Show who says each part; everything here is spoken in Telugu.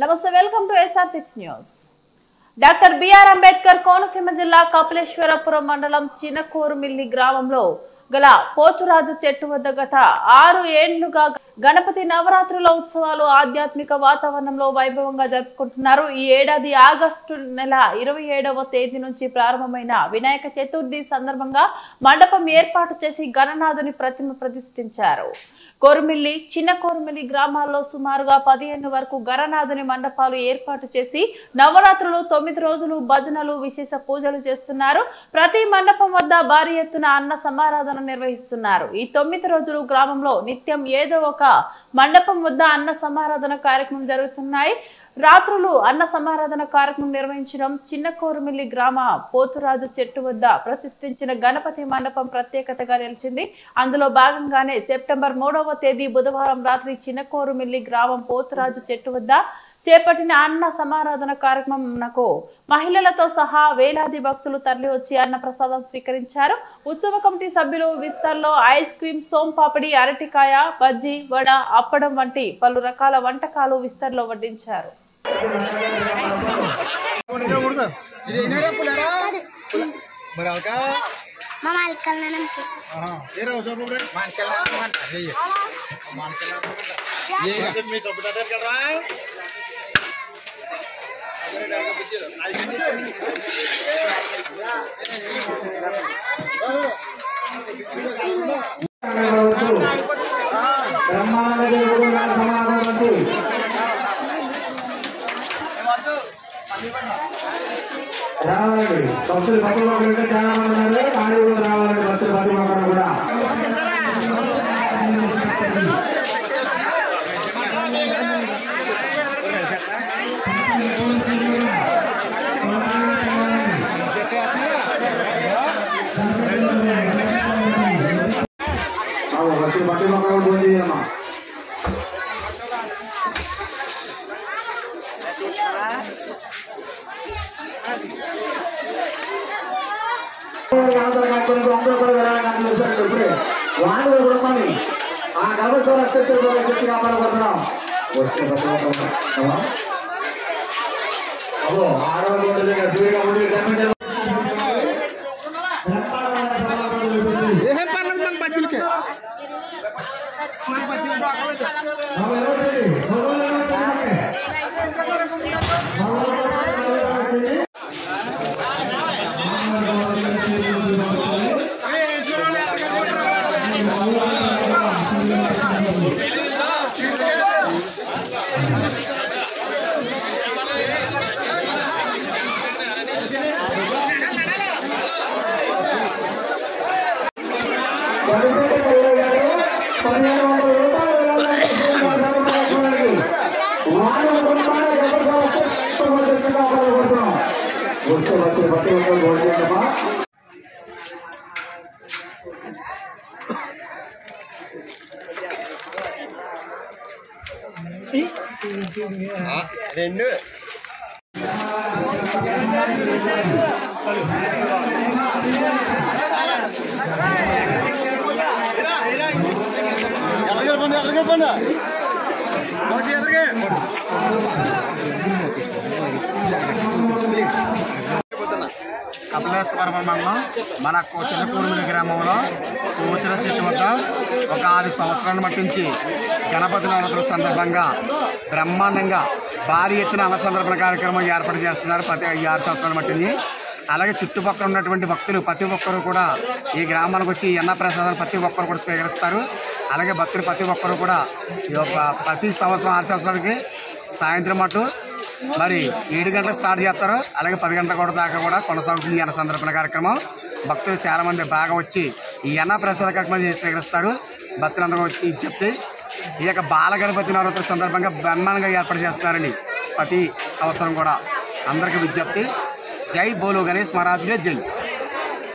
Speaker 1: నమస్తే, welcome to SR6 news. Doctor BR Ambedkar Konaseema జిల్లా కపిలేశ్వరపురం మండలం చినకోరుమిల్లి గ్రామంలో గల పోతురాజు చెట్టు వద్ద గత 6 ఏళ్లుగా గణపతి నవరాత్రుల ఉత్సవాలు ఆధ్యాత్మిక వాతావరణంలో వైభవంగా జరుపుకుంటున్నారు. ఈ ఏడాది ఆగస్టు నెల 27వ తేదీ నుంచి ప్రారంభమైన వినాయక చతుర్థి సందర్భంగా మండపం ఏర్పాటు చేసి గణనాథుని ప్రతిమ ప్రతిష్ఠించారు. కోరుమిల్లి, చిన్న కోరుమిల్లి గ్రామాల్లో సుమారుగా 15 వరకు గణనాథుని మండపాలు ఏర్పాటు చేసి నవరాత్రులు 9 రోజులు భజనలు, విశేష పూజలు చేస్తున్నారు. ప్రతి మండపం వద్ద భారీ ఎత్తున అన్న సమారాధన నిర్వహిస్తున్నారు. ఈ 9 రోజులు గ్రామంలో నిత్యం ఏదో ఒక మండపం వద్ద అన్న సమారాధన కార్యక్రమం జరుగుతున్నాయి. రాత్రులు అన్న సమారాధన కార్యక్రమం నిర్వహించడం చిన్న కోరుమిల్లి గ్రామ పోతురాజు చెట్టు వద్ద ప్రతిష్ఠించిన గణపతి మండపం ప్రత్యేకతగా నిలిచింది. అందులో భాగంగానే సెప్టెంబర్ 3వ తేదీ బుధవారం రాత్రి చిన్న కోరుమిల్లి గ్రామం పోతురాజు చెట్టు వద్ద చేపట్టిన అన్న సమారాధన కార్యక్రమంకు మహిళలతో సహా వేలాది భక్తులు తరలి వచ్చి అన్న ప్రసాదం స్వీకరించారు. ఉత్సవ కమిటీ సభ్యులు విస్తర్లో ఐస్ క్రీమ్, సోంపాపిడి, అరటికాయ, బజ్జీ, వడ, అప్పడం వంటి పలు రకాల వంటకాలు విస్తర్లో వడ్డించారు.
Speaker 2: రావాలండి భక్తులు పట్టుకోవాలంటే చాలా మంది ఉన్నారు. కానీ రావాలండి భక్తులు పట్టుకోవడం కూడా భక్తులు పట్టుకోవడం ఫోన్ చేయమ్మా. వాళ్ళు కొడుకొని ఆ గవర్నమెంట్ వచ్చి కాపాడుకుంటున్నాం. వచ్చే అబ్బో రెండు కపిలేశ్వరం మండలం మన చిన్న కోరుమిల్లి గ్రామంలో పోతుల చెట్టు వద్ద ఒక 6 సంవత్సరాలను మట్టించి గణపతి నవరాత్రుల సందర్భంగా బ్రహ్మాండంగా భారీ ఎత్తున అన్న సందర్భన కార్యక్రమం ఏర్పాటు చేస్తున్నారు. ప్రతి 6 సంవత్సరాలు మట్టింది. అలాగే చుట్టుపక్కల ఉన్నటువంటి భక్తులు ప్రతి ఒక్కరు కూడా ఈ గ్రామానికి వచ్చి అన్న ప్రసాదాలు ప్రతి ఒక్కరు కూడా స్వీకరిస్తారు. అలాగే భక్తులు ప్రతి ఒక్కరు కూడా ప్రతి సంవత్సరం 6 సంవత్సరాలకి సాయంత్రం అటు మరి 7 గంటలకు స్టార్ట్ చేస్తారు. అలాగే 10 గంటల కూడా దాకా కూడా కొనసాగుతుంది ఈ అన్న సందర్భన కార్యక్రమం. భక్తులు చాలామంది బాగా వచ్చి ఈ అన్న ప్రసాద కార్యక్రమం స్వీకరిస్తారు. భక్తులందరూ వచ్చి చెప్తే ఈ యొక్క బాల గణపతి నవరాత్రుల సందర్భంగా బ్రహ్మాండంగా ఏర్పాటు చేస్తారండి. ప్రతి సంవత్సరం కూడా అందరికీ విజ్ఞప్తి. జై బోలో గణేష్ మహారాజ్గా జై.